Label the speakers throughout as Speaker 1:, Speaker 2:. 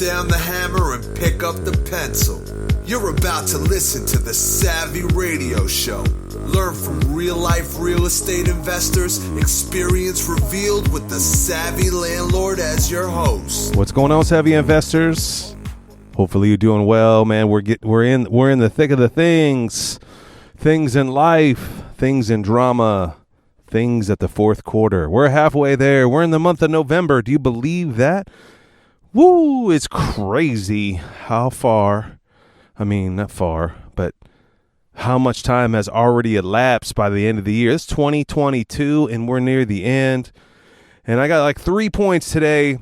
Speaker 1: down the hammer and pick up the pencil. You're about to listen to the Savvy Radio Show. Learn from real-life real estate investors, experience revealed with the Savvy Landlord as your host.
Speaker 2: What's going on, Savvy investors? Hopefully you're doing well, man. We're in the thick of the things in life, things in drama, things at the fourth quarter. We're halfway there. We're in the month of November. Do you believe that? Woo, it's crazy how far, I mean, not far, but how much time has already elapsed by the end of the year. It's 2022 and we're near the end. And I got like 3 points today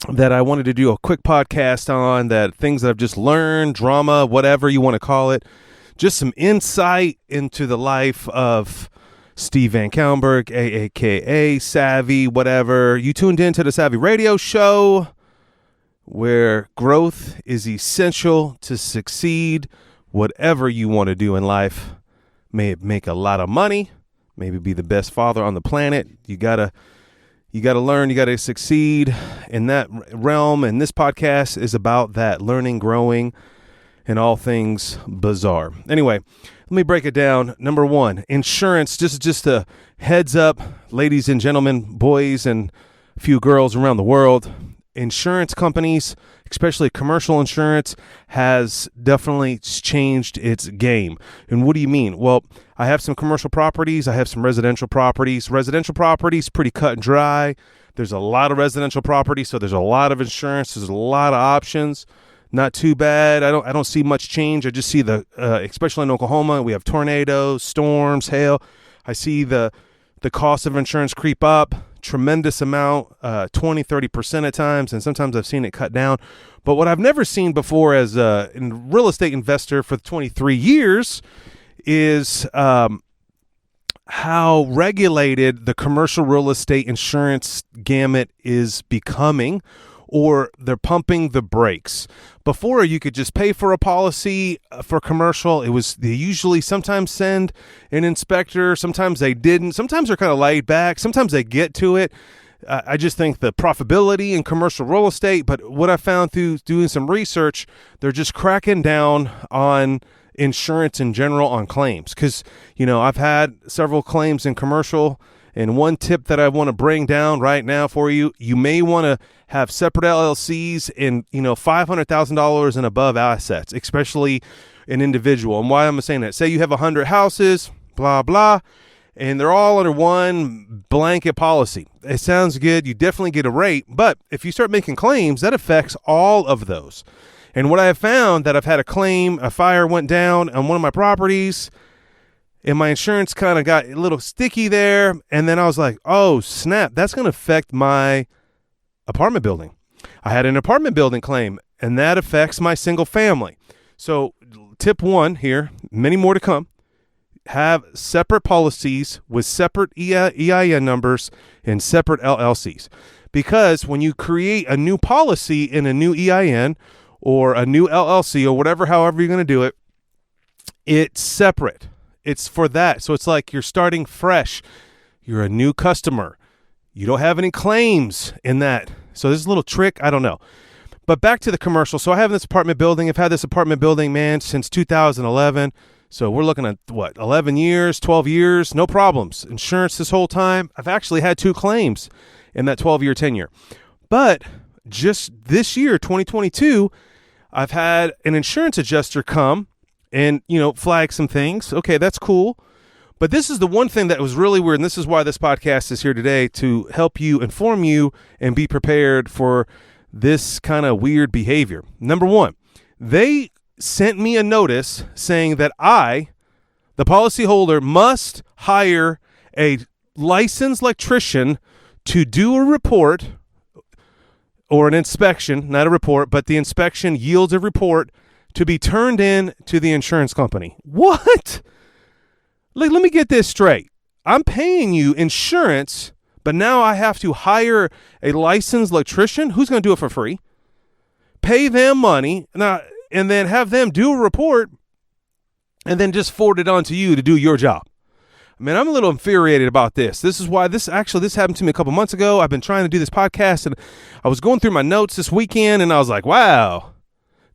Speaker 2: that I wanted to do a quick podcast on, that things that I've just learned, drama, whatever you want to call it. Just some insight into the life of Steve VanCauwenbergh, a.k.a. Savvy, whatever. You tuned in to the Savvy Radio Show, where growth is essential to succeed. Whatever you want to do in life, may it make a lot of money, maybe be the best father on the planet. You gotta learn, you gotta succeed in that realm. And this podcast is about that, learning, growing, and all things bizarre. Anyway, let me break it down. Number one, insurance. Just a heads up, ladies and gentlemen, boys and a few girls around the world. Insurance companies, especially commercial insurance, has definitely changed its game. And what do you mean? Well, I have some commercial properties. I have some residential properties. Residential properties, pretty cut and dry. There's a lot of residential property, so there's a lot of insurance. There's a lot of options. Not too bad. I don't see much change. I just see especially in Oklahoma, we have tornadoes, storms, hail. I see the cost of insurance creep up. Tremendous amount, 20, 30% at times, and sometimes I've seen it cut down. But what I've never seen before as a real estate investor for 23 years is how regulated the commercial real estate insurance gamut is becoming, or they're pumping the brakes. Before, you could just pay for a policy for commercial. They usually sometimes send an inspector. Sometimes they didn't. Sometimes they're kind of laid back. Sometimes they get to it. I just think the profitability in commercial real estate, but what I found through doing some research, they're just cracking down on insurance in general, on claims. Because, I've had several claims in commercial. And one tip that I want to bring down right now for you, you may want to have separate LLCs in, $500,000 and above assets, especially an individual. And why am I saying that? Say you have 100 houses, blah, blah, and they're all under one blanket policy. It sounds good. You definitely get a rate. But if you start making claims, that affects all of those. And what I have found, that I've had a claim, a fire went down on one of my properties, and my insurance kind of got a little sticky there. And then I was like, oh, snap, that's going to affect my apartment building. I had an apartment building claim, and that affects my single family. So tip one here, many more to come, have separate policies with separate EIN numbers and separate LLCs. Because when you create a new policy in a new EIN or a new LLC or whatever, however you're going to do it, it's separate. It's for that. So it's like you're starting fresh. You're a new customer. You don't have any claims in that. So this is a little trick. I don't know. But back to the commercial. So I have this apartment building. I've had this apartment building, man, since 2011. So we're looking at 11 years, 12 years, no problems. Insurance this whole time. I've actually had 2 claims in that 12-year tenure. But just this year, 2022, I've had an insurance adjuster come and, flag some things. Okay, that's cool. But this is the one thing that was really weird, and this is why this podcast is here today, to help you, inform you, and be prepared for this kind of weird behavior. Number one, they sent me a notice saying that I, the policyholder, must hire a licensed electrician to do a report or an inspection, not a report, but the inspection yields a report to be turned in to the insurance company. What? Let me get this straight. I'm paying you insurance, but now I have to hire a licensed electrician? Who's going to do it for free? Pay them money, and then have them do a report, and then just forward it on to you to do your job. Man, I'm a little infuriated about this. This is why this happened to me a couple months ago. I've been trying to do this podcast, and I was going through my notes this weekend, and I was like, wow,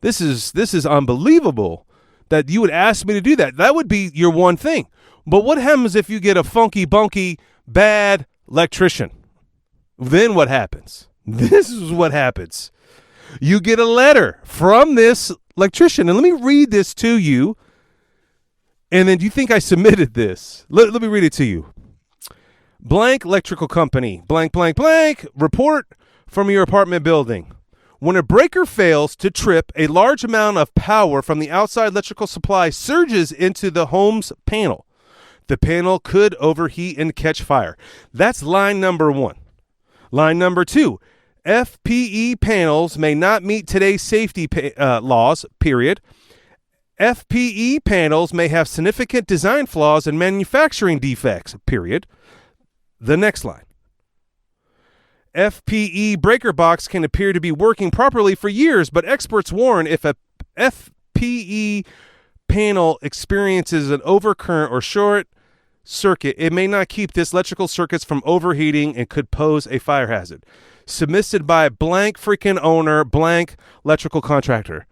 Speaker 2: this is unbelievable that you would ask me to do that. That would be your one thing. But what happens if you get a funky, bunky, bad electrician? Then what happens? This is what happens. You get a letter from this electrician, and let me read this to you. And then do you think I submitted this? Let me read it to you. Blank electrical company, blank, blank, blank, report from your apartment building. When a breaker fails to trip, a large amount of power from the outside electrical supply surges into the home's panel. The panel could overheat and catch fire. That's line number 1. Line number 2, FPE panels may not meet today's safety laws, period. FPE panels may have significant design flaws and manufacturing defects, period. The next line. FPE breaker box can appear to be working properly for years, but experts warn if a FPE panel experiences an overcurrent or short circuit, it may not keep this electrical circuits from overheating and could pose a fire hazard. Submitted by blank freaking owner, blank electrical contractor.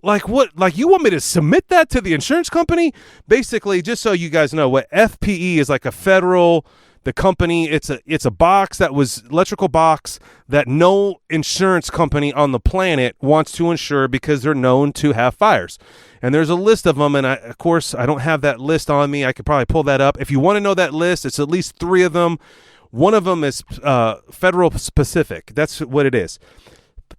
Speaker 2: Like what? Like you want me to submit that to the insurance company? Basically, just so you guys know, what FPE is like the company, it's a box that was electrical box that no insurance company on the planet wants to insure because they're known to have fires. And there's a list of them, and of course, I don't have that list on me. I could probably pull that up. If you want to know that list, it's at least 3 of them. One of them is Federal Pacific. That's what it is.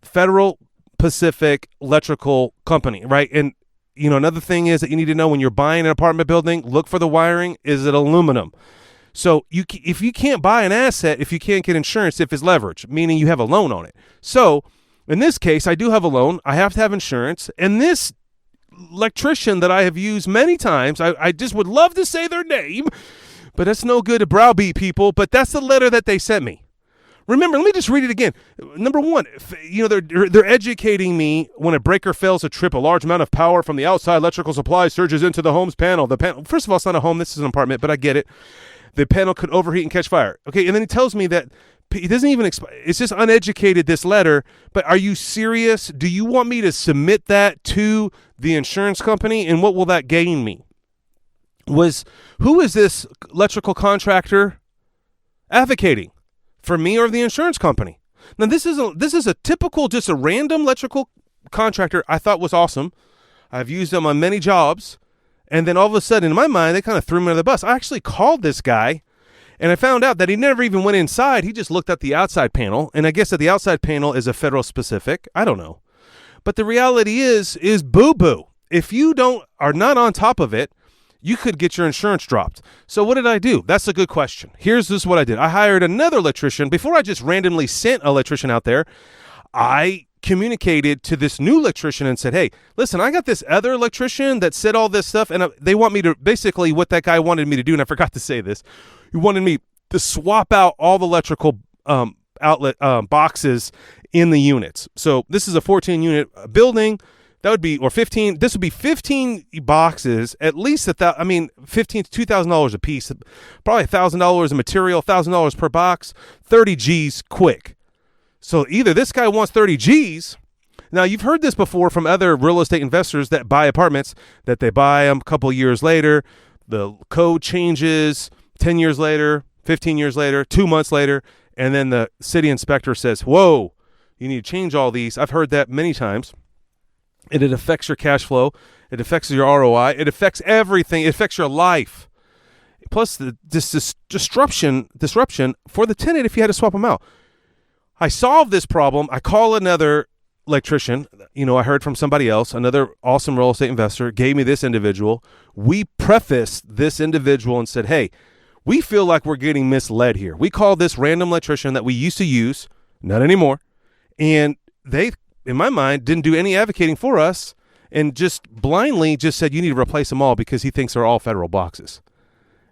Speaker 2: Federal Pacific Electrical Company, right? And another thing is that you need to know when you're buying an apartment building, look for the wiring. Is it aluminum? So if you can't buy an asset, if you can't get insurance, if it's leverage, meaning you have a loan on it. So in this case, I do have a loan. I have to have insurance. And this electrician that I have used many times, I just would love to say their name, but that's no good to browbeat people. But that's the letter that they sent me. Remember, let me just read it again. Number 1, they're educating me when a breaker fails to trip, a large amount of power from the outside electrical supply surges into the home's panel. The panel, first of all, it's not a home. This is an apartment, but I get it. The panel could overheat and catch fire. Okay, and then he tells me that it doesn't even it's just uneducated, this letter. But are you serious? Do you want me to submit that to the insurance company? And what will that gain me? Who is this electrical contractor advocating? For me or the insurance company? Now, this is a typical, just a random electrical contractor I thought was awesome. I've used them on many jobs. And then all of a sudden, in my mind, they kind of threw me under the bus. I actually called this guy, and I found out that he never even went inside. He just looked at the outside panel. And I guess that the outside panel is a Federal Specific. I don't know. But the reality is boo-boo. If you are not on top of it, you could get your insurance dropped. So what did I do? That's a good question. Here's what I did. I hired another electrician. Before I just randomly sent an electrician out there, I communicated to this new electrician and said, hey, listen, I got this other electrician that said all this stuff, and they want me to, basically what that guy wanted me to do, and I forgot to say this, he wanted me to swap out all the electrical outlet boxes in the units. So this is a 14-unit building. That would be, or 15, this would be 15 boxes, at least $15 to $2,000 a piece, probably $1,000 in material, $1,000 per box, 30 G's quick. So either this guy wants 30 G's. Now, you've heard this before from other real estate investors that buy apartments, that they buy them a couple years later, the code changes 10 years later, 15 years later, 2 months later, and then the city inspector says, whoa, you need to change all these. I've heard that many times. And it affects your cash flow. It affects your ROI. It affects everything. It affects your life. Plus, this disruption for the tenant if you had to swap them out. I solved this problem. I call another electrician. I heard from somebody else, another awesome real estate investor, gave me this individual. We prefaced this individual and said, hey, we feel like we're getting misled here. We called this random electrician that we used to use, not anymore. And they, in my mind, didn't do any advocating for us and just blindly just said, you need to replace them all because he thinks they're all Federal boxes.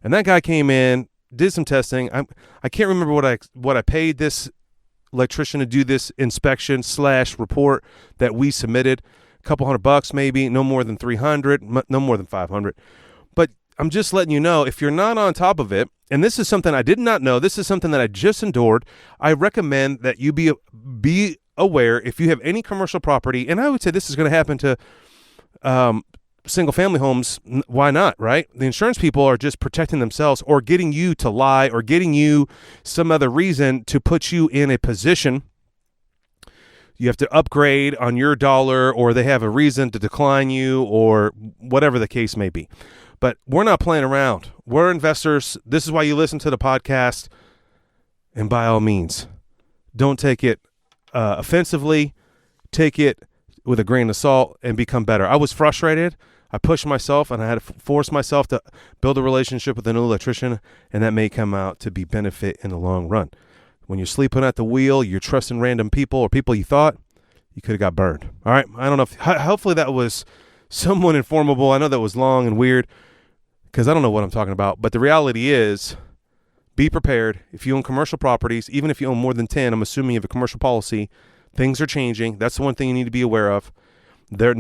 Speaker 2: And that guy came in, did some testing. I can't remember what I paid this electrician to do this inspection / report that we submitted. A couple $100 maybe, no more than $300, no more than $500. But I'm just letting you know, if you're not on top of it, and this is something I did not know, this is something that I just endured, I recommend that you be aware if you have any commercial property, and I would say this is going to happen to single family homes. Why not, right? The insurance people are just protecting themselves or getting you to lie or getting you some other reason to put you in a position. You have to upgrade on your dollar, or they have a reason to decline you, or whatever the case may be. But we're not playing around. We're investors. This is why you listen to the podcast. And by all means, don't take it offensively. Take it with a grain of salt and become better. I was frustrated. I pushed myself, and I had to force myself to build a relationship with a new electrician, and that may come out to be benefit in the long run. When you're sleeping at the wheel, you're trusting random people or people you thought, you could have got burned. All right. I don't know if, hopefully that was somewhat informable. I know that was long and weird because I don't know what I'm talking about, but the reality is, be prepared. If you own commercial properties, even if you own more than 10, I'm assuming you have a commercial policy, things are changing. That's the one thing you need to be aware of. They're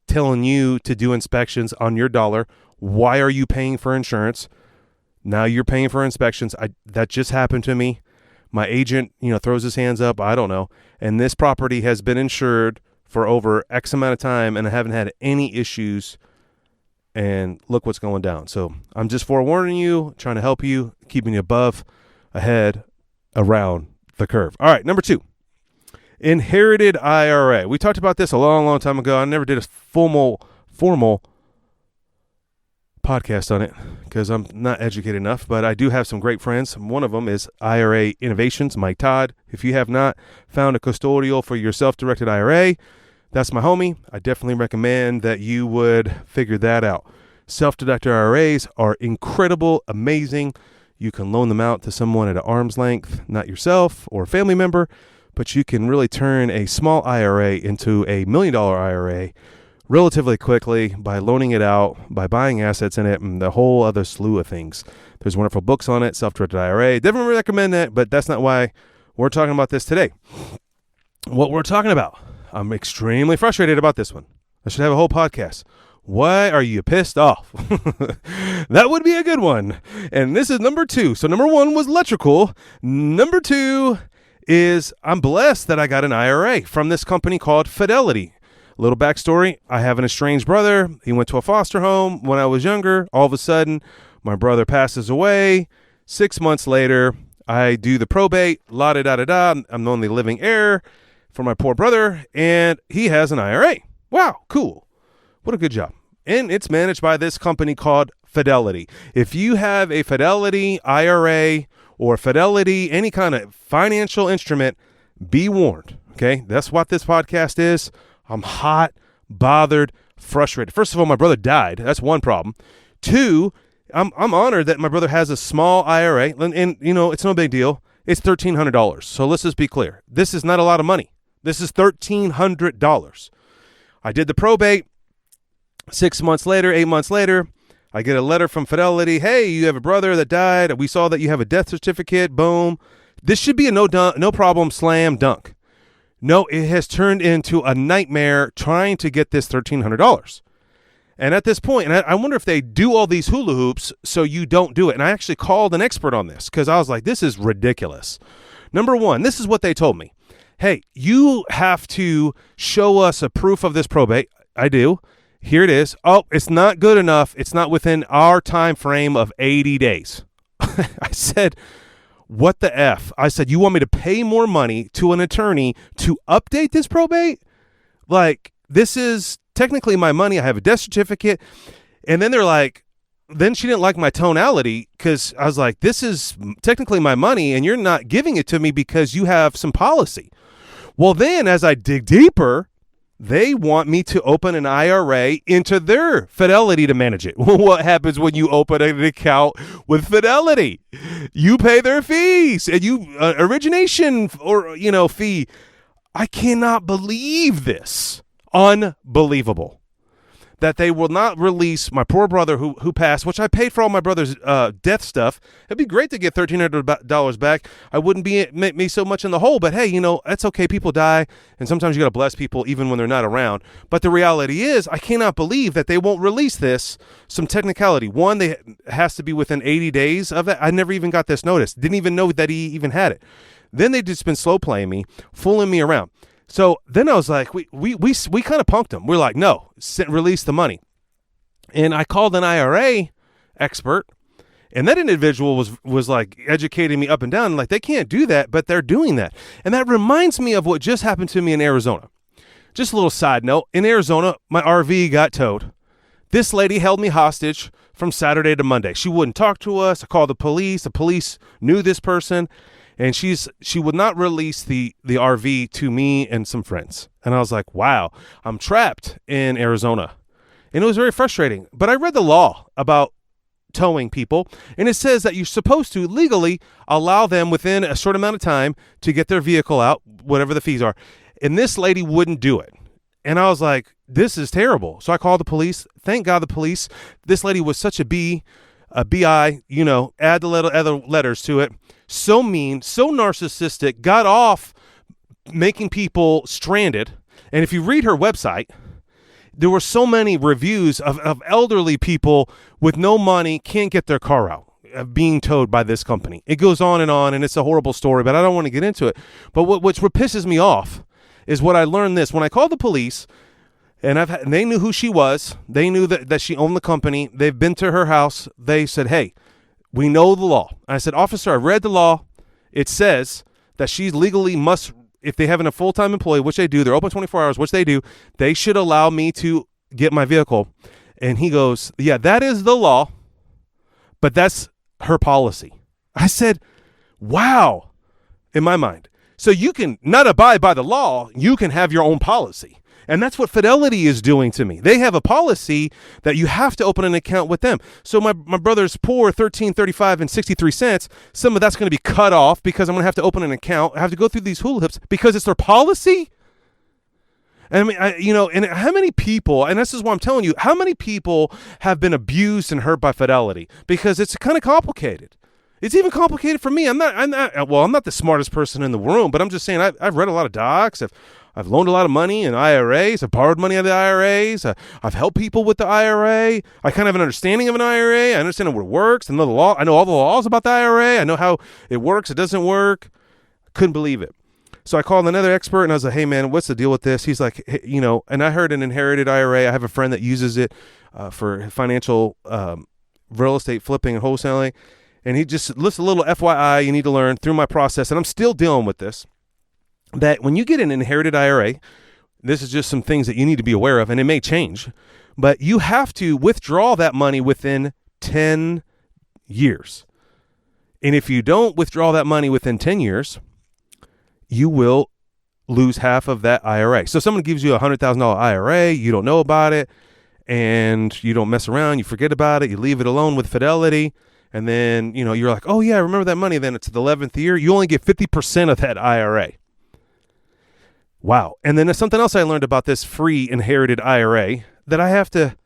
Speaker 2: telling you to do inspections on your dollar. Why are you paying for insurance? Now you're paying for inspections. That just happened to me. My agent, throws his hands up. I don't know. And this property has been insured for over X amount of time, and I haven't had any issues. And look what's going down. So I'm just forewarning you, trying to help you, keeping you above, ahead, around the curve. All right, number 2, inherited IRA. We talked about this a long, long time ago. I never did a formal podcast on it because I'm not educated enough, but I do have some great friends. One of them is IRA Innovations, Mike Todd. If you have not found a custodial for your self-directed IRA, that's my homie. I definitely recommend that you would figure that out. Self-directed IRAs are incredible, amazing. You can loan them out to someone at an arm's length, not yourself or a family member, but you can really turn a small IRA into a $1 million IRA relatively quickly by loaning it out, by buying assets in it, and the whole other slew of things. There's wonderful books on it, self-directed IRA. Definitely recommend that, but that's not why we're talking about this today. What we're talking about, I'm extremely frustrated about this one. I should have a whole podcast. Why are you pissed off? That would be a good one. And this is number 2. So number 1 was electrical. Number 2 is I'm blessed that I got an IRA from this company called Fidelity. Little backstory, I have an estranged brother. He went to a foster home when I was younger. All of a sudden, my brother passes away. 6 months later, I do the probate, la-da-da-da-da. I'm the only living heir for my poor brother, and he has an IRA. Wow, cool. What a good job. And it's managed by this company called Fidelity. If you have a Fidelity IRA or Fidelity, any kind of financial instrument, be warned, okay? That's what this podcast is. I'm hot, bothered, frustrated. First of all, my brother died. That's one problem. 2, I'm honored that my brother has a small IRA, and it's no big deal. It's $1,300. So let's just be clear. This is not a lot of money. This is $1,300. I did the probate. 6 months later, 8 months later, I get a letter from Fidelity. Hey, you have a brother that died. We saw that you have a death certificate. Boom. This should be a no problem slam dunk. No, it has turned into a nightmare trying to get this $1,300. And at this point, and I wonder if they do all these hula hoops so you don't do it. And I actually called an expert on this because I was like, this is ridiculous. Number 1, this is what they told me. Hey, you have to show us a proof of this probate. I do. Here it is. Oh, it's not good enough. It's not within our time frame of 80 days. I said, what the F? I said, you want me to pay more money to an attorney to update this probate? Like, this is technically my money. I have a death certificate. And then they're like, then she didn't like my tonality because I was like, this is technically my money and you're not giving it to me because you have some policy. Well, then as I dig deeper, they want me to open an IRA into their Fidelity to manage it. What happens when you open an account with Fidelity? You pay their fees and you origination or, fee. I cannot believe this. Unbelievable. that they will not release my poor brother who passed, which I paid for all my brother's death stuff. It'd be great to get $1,300 back. I wouldn't be me so much in the hole, but hey, that's okay. People die, and sometimes you got to bless people even when they're not around. But the reality is, I cannot believe that they won't release this. Some technicality. One, they has to be within 80 days of it. I never even got this notice. Didn't even know that he even had it. Then they just been slow playing me, fooling me around. So then I was like, we kind of punked them. We're like, no, release the money. And I called an IRA expert, and that individual was like educating me up and down. Like, they can't do that, but they're doing that. And that reminds me of what just happened to me in Arizona. Just a little side note. In Arizona, my RV got towed. This lady held me hostage from Saturday to Monday. She wouldn't talk to us. I called the police. The police knew this person. And she would not release the RV to me and some friends. And I was like, wow, I'm trapped in Arizona. And it was very frustrating. But I read the law about towing people, and it says that you're supposed to legally allow them within a short amount of time to get their vehicle out, whatever the fees are. And this lady wouldn't do it. And I was like, this is terrible. So I called the police. Thank God the police. This lady was such a BI, add the other letters to it. So mean, so narcissistic, got off making people stranded. And if you read her website, there were so many reviews of elderly people with no money, can't get their car out, being towed by this company. It goes on, and it's a horrible story, but I don't want to get into it. But what pisses me off is what I learned this. When I called the police, and they knew who she was. They knew that she owned the company. They've been to her house. They said, hey, we know the law. I said, officer, I read the law. It says that she legally must, if they have a full-time employee, which they do, they're open 24 hours, which they do, they should allow me to get my vehicle. And he goes, yeah, that is the law, but that's her policy. I said, wow, in my mind. So you can not abide by the law, you can have your own policy. And that's what Fidelity is doing to me. They have a policy that you have to open an account with them. So my brother's poor $13.35 some of that's going to be cut off because I'm going to have to open an account. I have to go through these hula hoops because it's their policy. And I mean, and how many people, and this is what I'm telling you, how many people have been abused and hurt by Fidelity? Because it's kind of complicated. It's even complicated for me. I'm not the smartest person in the room, but I'm just saying I've read a lot of docs. I've loaned a lot of money in IRAs. I've borrowed money out of the IRAs. I've helped people with the IRA. I kind of have an understanding of an IRA. I understand how it works. I know the law. I know all the laws about the IRA. I know how it works. It doesn't work. Couldn't believe it. So I called another expert, and I was like, hey, man, what's the deal with this? He's like, hey, and I heard an inherited IRA. I have a friend that uses it for financial real estate flipping and wholesaling. And he just lists a little FYI you need to learn through my process. And I'm still dealing with this. That when you get an inherited IRA, this is just some things that you need to be aware of, and it may change, but you have to withdraw that money within 10 years. And if you don't withdraw that money within 10 years, you will lose half of that IRA. So someone gives you a $100,000 IRA, you don't know about it, and you don't mess around, you forget about it, you leave it alone with Fidelity, and then, you're like, oh yeah, I remember that money. Then it's the 11th year. You only get 50% of that IRA. Wow. And then there's something else I learned about this free inherited IRA, that I have to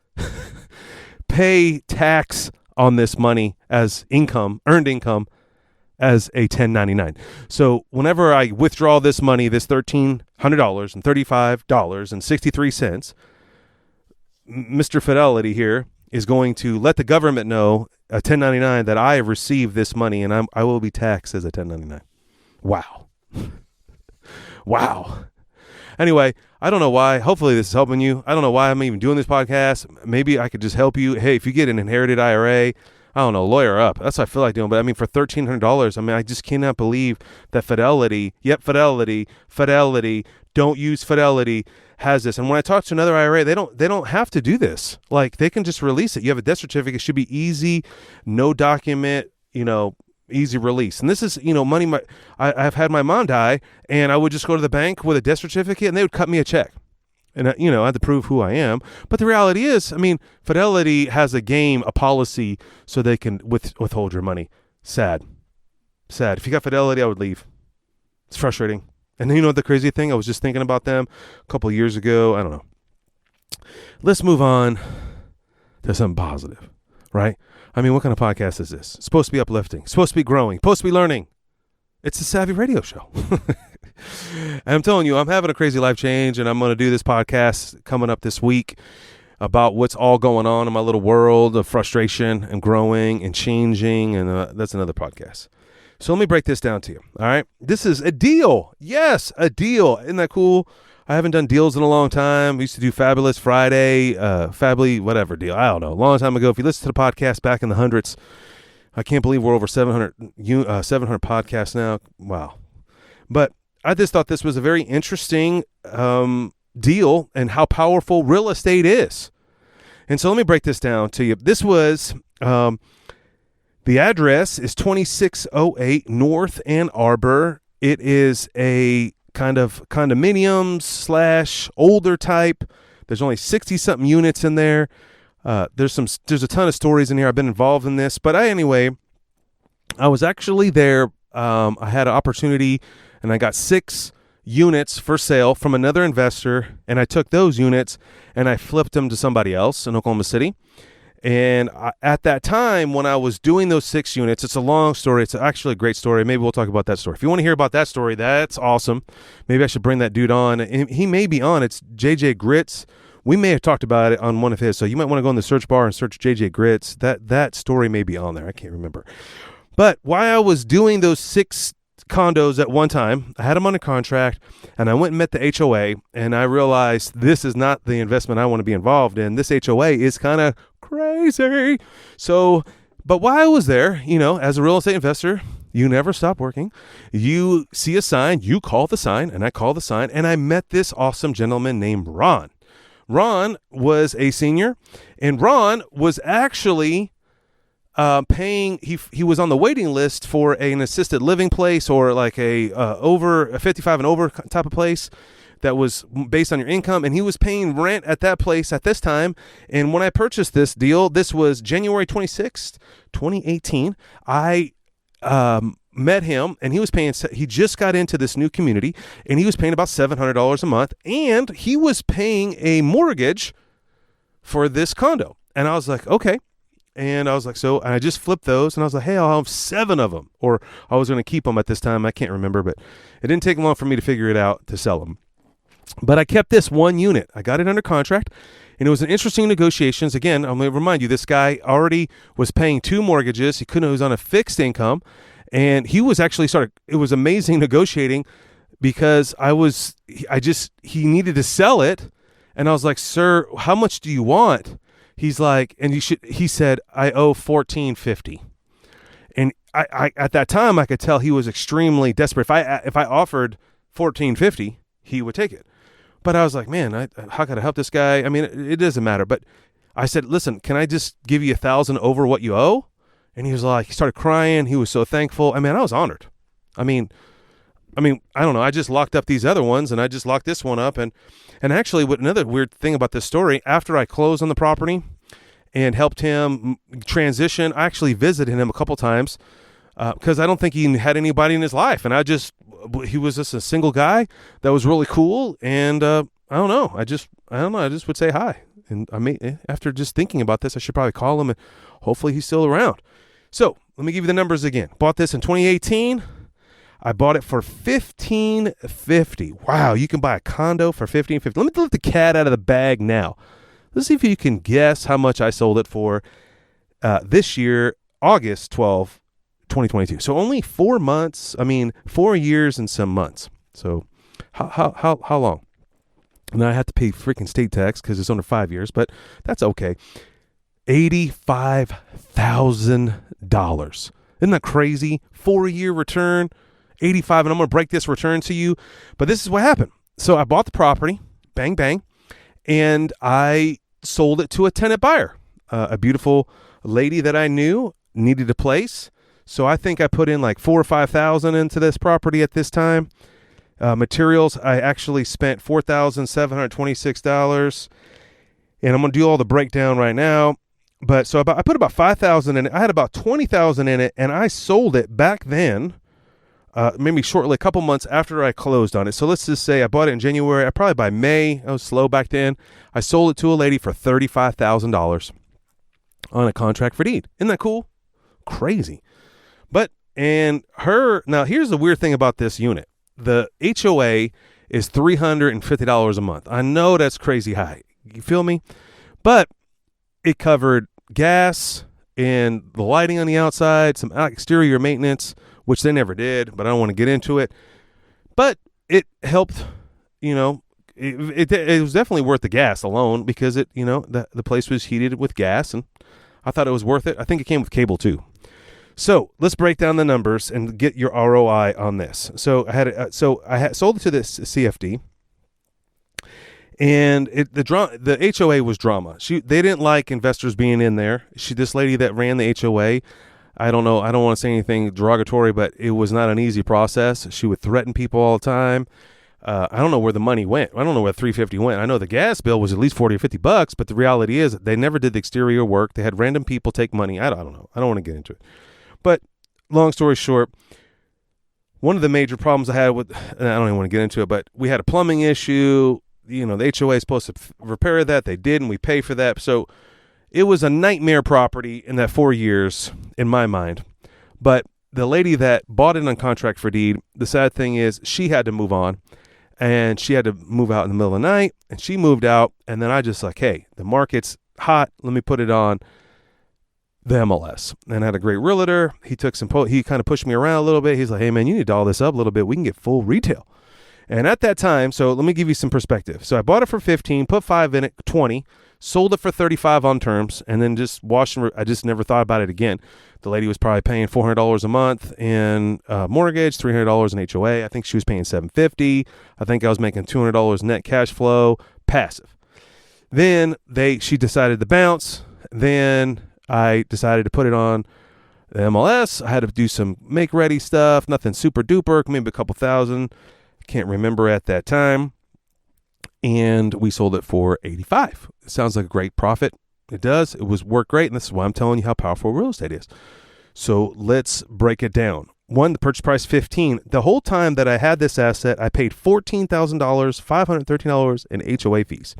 Speaker 2: pay tax on this money as earned income, as a 1099. So whenever I withdraw this money, this $1,335.63, Mr. Fidelity here is going to let the government know, a 1099, that I have received this money, and I will be taxed as a 1099. Wow. Wow. Anyway, I don't know why. Hopefully this is helping you. I don't know why I'm even doing this podcast. Maybe I could just help you. Hey, if you get an inherited IRA, I don't know, lawyer up. That's what I feel like doing. But I mean, for $1,300, I just cannot believe that Fidelity, don't use Fidelity, has this. And when I talk to another IRA, they don't have to do this. Like, they can just release it. You have a death certificate. It should be easy, no document, easy release. And this is, money. I've had my mom die, and I would just go to the bank with a death certificate, and they would cut me a check. And, I had to prove who I am. But the reality is, Fidelity has a policy so they can withhold your money. Sad. If you got Fidelity, I would leave. It's frustrating. And you know what the crazy thing? I was just thinking about them a couple of years ago. I don't know. let's move on to something positive, right? I mean, what kind of podcast is this? It's supposed to be uplifting, it's supposed to be growing, supposed to be learning. It's the Savvy Radio Show. And I'm telling you, I'm having a crazy life change, and I'm going to do this podcast coming up this week about what's all going on in my little world of frustration and growing and changing, and that's another podcast. So let me break this down to you, all right? This is a deal. Yes, a deal. Isn't that cool? I haven't done deals in a long time. We used to do Fabulous Friday, Fably, whatever deal. I don't know. A long time ago. If you listen to the podcast back in the hundreds, I can't believe we're over 700 podcasts now. Wow. But I just thought this was a very interesting deal and how powerful real estate is. And so let me break this down to you. This was, the address is 2608 North Ann Arbor. It is a kind of condominiums / older type. There's only 60-something units in there. There's a ton of stories in here. I've been involved in this. But anyway, I was actually there. I had an opportunity, and I got 6 units for sale from another investor, and I took those units and I flipped them to somebody else in Oklahoma City. And at that time, when I was doing those 6 units, it's a long story. It's actually a great story. Maybe we'll talk about that story. If you want to hear about that story, that's awesome. Maybe I should bring that dude on. And he may be on. It's JJ Grits. We may have talked about it on one of his. So you might want to go in the search bar and search JJ Grits. That story may be on there. I can't remember. But while I was doing those 6 condos at one time, I had them under contract, and I went and met the HOA, and I realized this is not the investment I want to be involved in. This HOA is kind of crazy. So, but while I was there, as a real estate investor, you never stop working. You see a sign, you call the sign, and I call the sign, and I met this awesome gentleman named Ron. Ron was a senior, and Ron was actually paying. He was on the waiting list for an assisted living place, or like a 55 and over type of place that was based on your income, and he was paying rent at that place at this time. And when I purchased this deal, this was January 26th, 2018. I met him, and he just got into this new community, and he was paying about $700 a month, and he was paying a mortgage for this condo. And I was like, okay. And I was like, and I just flipped those, and I was like, hey, I'll have 7 of them. Or I was going to keep them at this time. I can't remember, but it didn't take long for me to figure it out to sell them. But I kept this one unit. I got it under contract, and it was an interesting negotiations. Again, I'm going to remind you, this guy already was paying 2 mortgages. He was on a fixed income, and he was actually it was amazing negotiating, because he needed to sell it. And I was like, sir, how much do you want? He's like, he said, I owe $1,450. And I at that time, I could tell he was extremely desperate. If I offered $1,450, he would take it. But I was like, man, how could I help this guy? I mean, it doesn't matter. But I said, listen, can I just give you $1,000 over what you owe? And he was like, he started crying. He was so thankful. I mean, I was honored. I mean, I don't know. I just locked up these other ones, and I just locked this one up. And actually, what another weird thing about this story, after I closed on the property and helped him transition, I actually visited him a couple times because I don't think he had anybody in his life. And he was just a single guy that was really cool. And I don't know. I just would say hi. And after just thinking about this, I should probably call him, and hopefully he's still around. So let me give you the numbers again. Bought this in 2018. I bought it for $1,550. Wow, you can buy a condo for $1,550. Let me let the cat out of the bag now. Let's see if you can guess how much I sold it for this year, August 12, 2022. So only 4 months. 4 years and some months. So how long? And I have to pay freaking state tax because it's under 5 years, but that's okay. $85,000. Isn't that crazy? 4-year return. 85, and I'm going to break this return to you. But this is what happened. So I bought the property, bang, bang, and I sold it to a tenant buyer, a beautiful lady that I knew needed a place. So I think I put in like $4,000 or $5,000 into this property at this time. Materials, I actually spent $4,726, and I'm going to do all the breakdown right now. But so I put about $5,000 in it. I had about $20,000 in it, and I sold it back then maybe shortly, a couple months after I closed on it. So let's just say I bought it in January. Probably by May, I was slow back then. I sold it to a lady for $35,000 on a contract for deed. Isn't that cool? Crazy. Now here's the weird thing about this unit. The HOA is $350 a month. I know that's crazy high. You feel me? But it covered gas and the lighting on the outside, some exterior maintenance, which they never did, but I don't want to get into it. But it helped, it was definitely worth the gas alone because the place was heated with gas, and I thought it was worth it. I think it came with cable too. So let's break down the numbers and get your ROI on this. So I had sold it to this CFD, and the HOA was drama. They didn't like investors being in there. This lady that ran the HOA, I don't know. I don't want to say anything derogatory, but it was not an easy process. She would threaten people all the time. I don't know where the money went. I don't know where $350 went. I know the gas bill was at least $40 or $50, but the reality is they never did the exterior work. They had random people take money. I don't know. I don't want to get into it. But long story short, one of the major problems I had and I don't even want to get into it, but we had a plumbing issue. The HOA is supposed to repair that. They did, and we pay for that. So it was a nightmare property in that 4 years in my mind. But the lady that bought it on contract for deed, the sad thing is she had to move on, and she had to move out in the middle of the night, and she moved out. And then I just hey, the market's hot. Let me put it on the MLS. And I had a great realtor. He kind of pushed me around a little bit. He's like, hey man, you need to doll this up a little bit. We can get full retail. And at that time, so let me give you some perspective. So I bought it for 15, put 5 in it, 20, sold it for 35 on terms, and then just I just never thought about it again. The lady was probably paying $400 a month in mortgage, $300 in HOA. I think she was paying $750. I think I was making $200 net cash flow, passive. Then she decided to bounce. Then I decided to put it on the MLS. I had to do some make ready stuff, nothing super duper, maybe a couple thousand. Can't remember at that time. And we sold it for $85. It sounds like a great profit. It does. It worked great. And this is why I'm telling you how powerful real estate is. So let's break it down. One, the purchase price, $15. The whole time that I had this asset, I paid $14,000, $513 in HOA fees.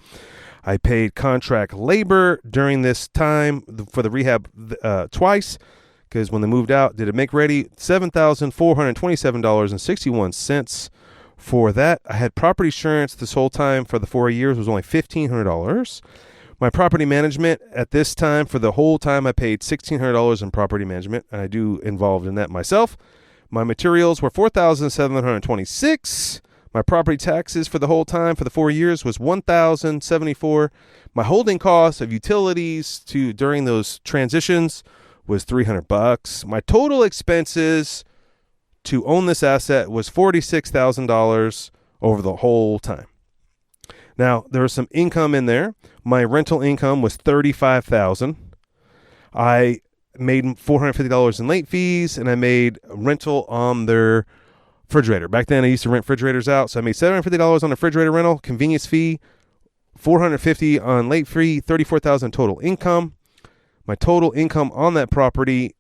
Speaker 2: I paid contract labor during this time for the rehab twice, because when they moved out, did it make ready? $7,427.61 for that. I had property insurance this whole time for the 4 years was only $1,500. My property management at this time, for the whole time, I paid $1,600 in property management, and I do involved in that myself. My materials were $4,726. My property taxes for the whole time, for the 4 years, was $1,074. My holding costs of utilities during those transitions was $300. My total expenses to own this asset was $46,000 over the whole time. Now, there was some income in there. My rental income was $35,000. I made $450 in late fees, and I made rental on their refrigerator. Back then, I used to rent refrigerators out, so I made $750 on the refrigerator rental, convenience fee, $450 on late fee, $34,000 total income. My total income on that property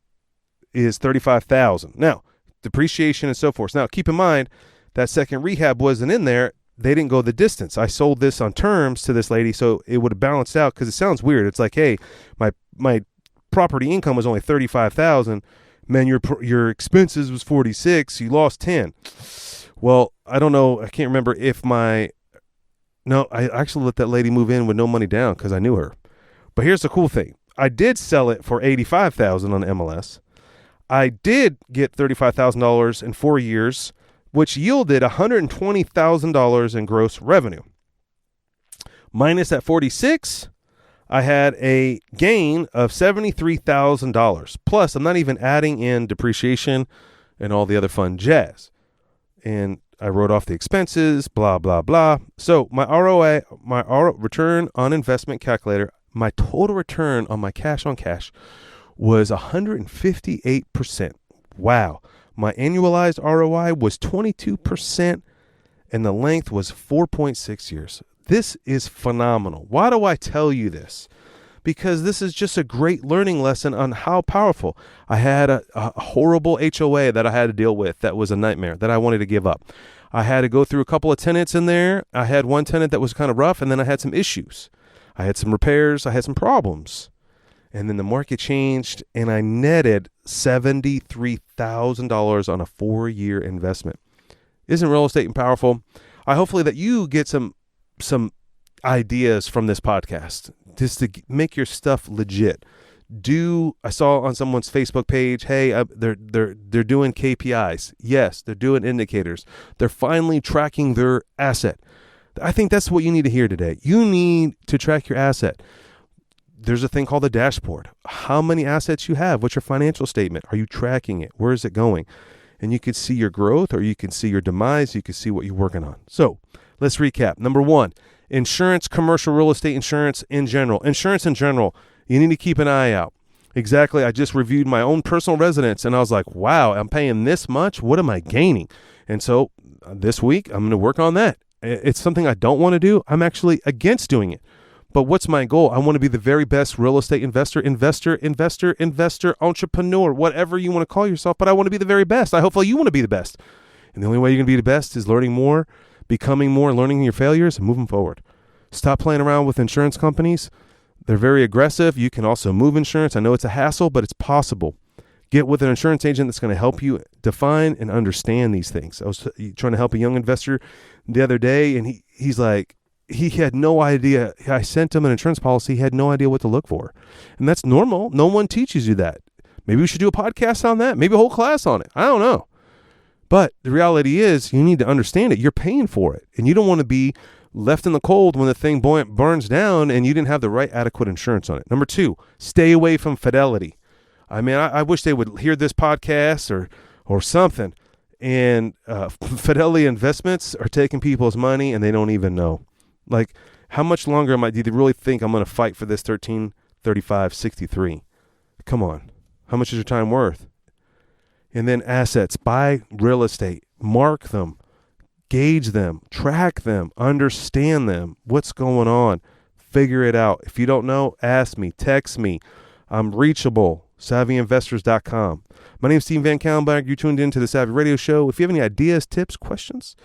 Speaker 2: is $35,000. Now, depreciation and so forth. Now, keep in mind that second rehab wasn't in there. They didn't go the distance. I sold this on terms to this lady, so it would have balanced out, because it sounds weird. It's like, hey, my property income was only $35,000. Man, your expenses was $46,000. You lost $10,000. Well, I don't know. I can't remember if I actually let that lady move in with no money down because I knew her. But here's the cool thing. I did sell it for $85,000 on the MLS. I did get $35,000 in 4 years, which yielded $120,000 in gross revenue. Minus that $46,000, I had a gain of $73,000. Plus, I'm not even adding in depreciation and all the other fun jazz. And I wrote off the expenses, blah, blah, blah. So my ROI, return on investment calculator, my total return on my cash on cash was 158%. Wow. My annualized ROI was 22%, and the length was 4.6 years. This is phenomenal. Why do I tell you this? because this is just a great learning lesson on how powerful. I had a horrible HOA that I had to deal with that was a nightmare that I wanted to give up. I had to go through a couple of tenants in there. I had one tenant that was kind of rough, and then I had some issues. I had some repairs. I had some problems. And then the market changed, and I netted $73,000 on a 4-year investment. Isn't real estate powerful? I hopefully that you get some ideas from this podcast just to make your stuff legit. I saw on someone's Facebook page, hey, they're doing KPIs. Yes, they're doing indicators. They're finally tracking their asset. I think that's what you need to hear today. You need to track your asset. There's a thing called the dashboard. How many assets you have? What's your financial statement? Are you tracking it? Where is it going? And you can see your growth, or you can see your demise. You can see what you're working on. So let's recap. Number 1, insurance, commercial real estate insurance in general. Insurance in general, you need to keep an eye out. Exactly. I just reviewed my own personal residence, and I was like, wow, I'm paying this much. What am I gaining? And so this week, I'm going to work on that. It's something I don't want to do. I'm actually against doing it. But what's my goal? I want to be the very best real estate investor, entrepreneur, whatever you want to call yourself. But I want to be the very best. Hopefully you want to be the best. And the only way you're going to be the best is learning more, becoming more, learning your failures, and moving forward. Stop playing around with insurance companies. They're very aggressive. You can also move insurance. I know it's a hassle, but it's possible. Get with an insurance agent that's going to help you define and understand these things. I was trying to help a young investor the other day, and he's like, he had no idea. I sent him an insurance policy. He had no idea what to look for. And that's normal. No one teaches you that. Maybe we should do a podcast on that. Maybe a whole class on it. I don't know. But the reality is you need to understand it. You're paying for it. And you don't want to be left in the cold when the thing burns down and you didn't have the right adequate insurance on it. Number 2, stay away from Fidelity. I mean, I wish they would hear this podcast or something. And Fidelity Investments are taking people's money and they don't even know. Like, how much longer do they really think I'm going to fight for this 1335.63? Come on. How much is your time worth? And then assets. Buy real estate. Mark them. Gauge them. Track them. Understand them. What's going on? Figure it out. If you don't know, ask me. Text me. I'm reachable. SavvyInvestors.com. My name is Steve VanCauwenbergh. You tuned in to the Savvy Radio Show. If you have any ideas, tips, questions,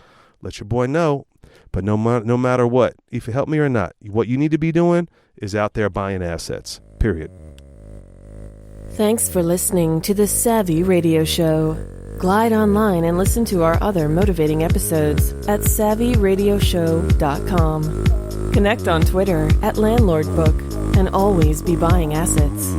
Speaker 2: let your boy know. But no matter what, if you help me or not, what you need to be doing is out there buying assets, period.
Speaker 3: Thanks for listening to the Savvy Radio Show. Glide online and listen to our other motivating episodes at SavvyRadioShow.com. Connect on Twitter at LandlordBook and always be buying assets.